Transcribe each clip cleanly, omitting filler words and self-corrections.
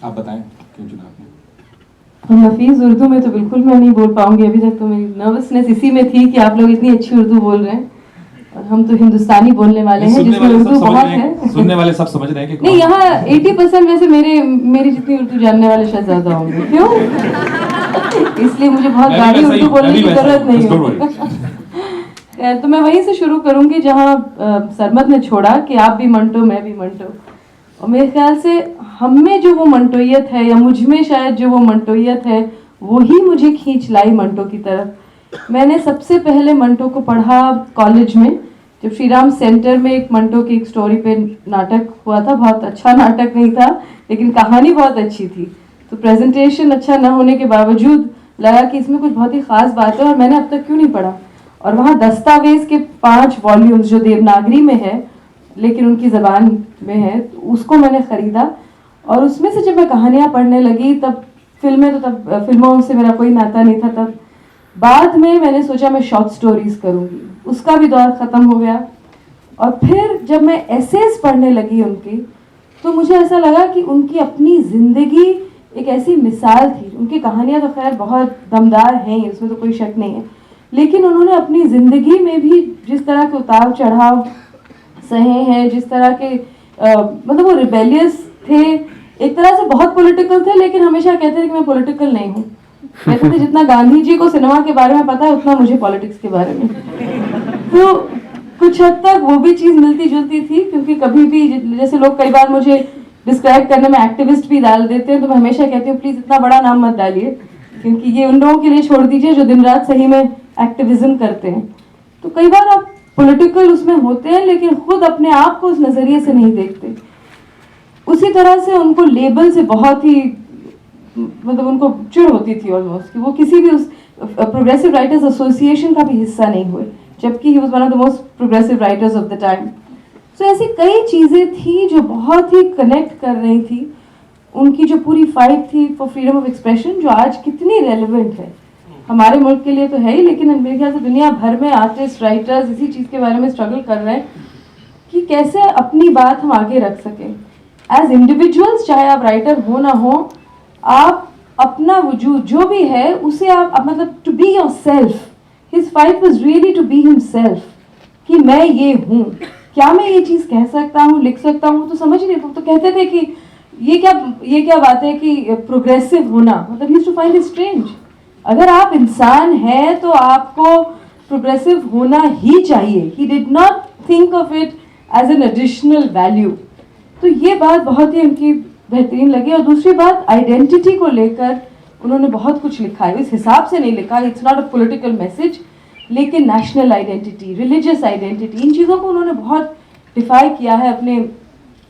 आप बताएं क्यों चुना आपने? नफीस, उर्दू में तो बिल्कुल मैं नहीं बोल पाऊंगी अभी तक, तो मेरी नर्वसनेस इसी में थी कि आप लोग इतनी अच्छी उर्दू बोल रहे हैं और हम तो हिंदुस्तानी बोलने वाले हैं जिसमें उर्दू बहुत है। सुनने वाले सब समझ रहे हैं कि नहीं, यहाँ 80% वैसे मेरी जितनी उर्दू जानने वाले शायद ज्यादा होंगे, क्यों? इसलिए मुझे बहुत गाढ़ी उर्दू बोलने की जरूरत नहीं है। तो मैं वहीं से शुरू करूंगी जहाँ सरमद ने छोड़ा कि आप भी मंटो मैं भी मंटो। और मेरे ख्याल से हम में जो वो मंटोयत है, या मुझ में शायद जो वो मंटोयत है, वही मुझे खींच लाई मंटो की तरफ। मैंने सबसे पहले मंटो को पढ़ा कॉलेज में, जब श्री राम सेंटर में एक मंटो की एक स्टोरी पे नाटक हुआ था। बहुत अच्छा नाटक नहीं था, लेकिन कहानी बहुत अच्छी थी। तो प्रेजेंटेशन अच्छा न होने के बावजूद लगा कि इसमें कुछ बहुत ही खास बात है और मैंने अब तक क्यों नहीं पढ़ा। और वहाँ दस्तावेज के 5 वॉल्यूम्स जो देवनागरी में है लेकिन उनकी ज़बान में है, तो उसको मैंने ख़रीदा। और उसमें से जब मैं कहानियाँ पढ़ने लगी, तब फिल्मों से मेरा कोई नाता नहीं था। तब बाद में मैंने सोचा मैं शॉर्ट स्टोरीज़ करूँगी, उसका भी दौर ख़त्म हो गया। और फिर जब मैं एसेज पढ़ने लगी उनकी, तो मुझे ऐसा लगा कि उनकी अपनी ज़िंदगी एक ऐसी मिसाल थी। उनकी कहानियाँ तो खैर बहुत दमदार हैं, उसमें तो कोई शक नहीं है, लेकिन उन्होंने अपनी ज़िंदगी में भी जिस तरह के उतार चढ़ाव सहे हैं, जिस तरह के मतलब वो रिबेलियस थे, एक तरह से बहुत पॉलिटिकल थे, लेकिन हमेशा कहते थे कि मैं पॉलिटिकल नहीं हूँ। कहते थे जितना गांधी जी को सिनेमा के बारे में पता है उतना मुझे पॉलिटिक्स के बारे में। तो कुछ हद तक वो भी चीज़ मिलती जुलती थी, क्योंकि कभी भी जैसे लोग कई बार मुझे डिस्क्राइब करने में एक्टिविस्ट भी डाल देते हैं, तो मैं हमेशा कहती हूँ प्लीज़ इतना बड़ा नाम मत डालिए, क्योंकि ये उन लोगों के लिए छोड़ दीजिए जो दिन रात सही में एक्टिविज्म करते हैं। तो कई बार आप पॉलिटिकल उसमें होते हैं, लेकिन खुद अपने आप को उस नज़रिए से नहीं देखते। उसी तरह से उनको लेबल से बहुत ही मतलब उनको चिढ़ होती थी ऑलमोस्ट, कि वो किसी भी उस प्रोग्रेसिव राइटर्स एसोसिएशन का भी हिस्सा नहीं हुए, जबकि he was one of the most progressive writers of the time. So ऐसी कई चीज़ें थी जो बहुत ही कनेक्ट कर रही थी। उनकी जो पूरी फाइट थी फॉर फ्रीडम ऑफ एक्सप्रेशन, जो आज कितनी रेलिवेंट है हमारे मुल्क के लिए तो है ही, लेकिन मेरे ख्याल से दुनिया भर में आर्टिस्ट राइटर्स इसी चीज़ के बारे में स्ट्रगल कर रहे हैं कि कैसे अपनी बात हम आगे रख सकें एज इंडिविजुअल्स। चाहे आप राइटर हो ना हो, आप अपना वजूद जो भी है उसे आप मतलब to be yourself. His fight was really to be himself, कि मैं ये हूँ, क्या मैं ये चीज़ कह सकता हूँ, लिख सकता हूँ। तो समझ नहीं, तो कहते थे कि ये क्या बात है कि प्रोग्रेसिव होना, मतलब ही टू फाइंड इट स्ट्रेंज। अगर आप इंसान हैं तो आपको प्रोग्रेसिव होना ही चाहिए। He did not think of it as an additional value. तो ये बात बहुत ही उनकी बेहतरीन लगी। और दूसरी बात, आइडेंटिटी को लेकर उन्होंने बहुत कुछ लिखा है। इस हिसाब से नहीं लिखा, it's not a political message, लेकिन नेशनल आइडेंटिटी, रिलीजियस आइडेंटिटी, इन चीज़ों को उन्होंने बहुत डिफाई किया है अपने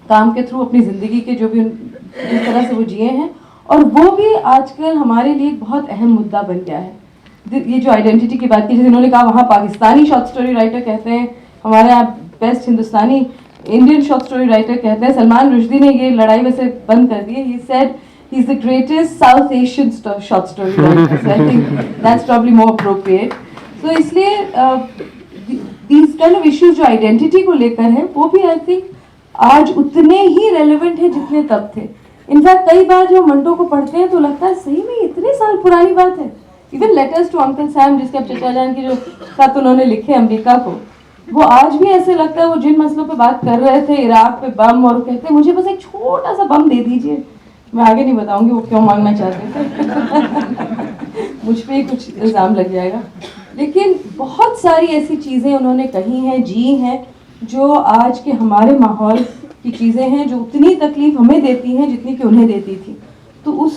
काम के थ्रू, अपनी ज़िंदगी के जो भी जिस तरह से वो जिए हैं। और वो भी आजकल हमारे लिए एक बहुत अहम मुद्दा बन गया है। ये जो आइडेंटिटी की बात की, जैसे इन्होंने कहा वहाँ पाकिस्तानी शॉर्ट स्टोरी राइटर कहते हैं, हमारे यहाँ बेस्ट हिंदुस्तानी इंडियन शॉर्ट स्टोरी राइटर कहते हैं। सलमान रुश्दी ने ये लड़ाई वैसे बंद कर दी है। He said he is the greatest South Asian short story writer, so I think that's probably more appropriate. So इसलिए दीज काइंड ऑफ इश्यूज जो आइडेंटिटी को लेकर है, वो भी आई थिंक आज उतने ही रेलिवेंट है जितने तब थे। इनफैक्ट कई बार जब मंटो को पढ़ते हैं तो लगता है सही में इतने साल पुरानी बात है। Even letters to uncle Sam, जिसके अब चचा जान की जो खत उन्होंने लिखे अमेरिका को, वो आज भी ऐसे लगता है वो जिन मसलों पे बात कर रहे थे, इराक पे बम, और कहते हैं मुझे बस एक छोटा सा बम दे दीजिए। मैं आगे नहीं बताऊंगी वो क्यों मांगना चाहते थे मुझ पे ही कुछ इल्ज़ाम लग जाएगा। लेकिन बहुत सारी ऐसी चीज़ें उन्होंने कही हैं, जी हैं, जो आज के हमारे माहौल की चीज़ें हैं, जो उतनी तकलीफ हमें देती हैं जितनी कि उन्हें देती थी। तो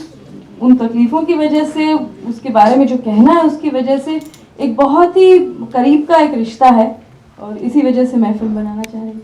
उन तकलीफ़ों की वजह से, उसके बारे में जो कहना है उसकी वजह से एक बहुत ही करीब का एक रिश्ता है, और इसी वजह से मैं फिल्म बनाना चाह रही हूँ।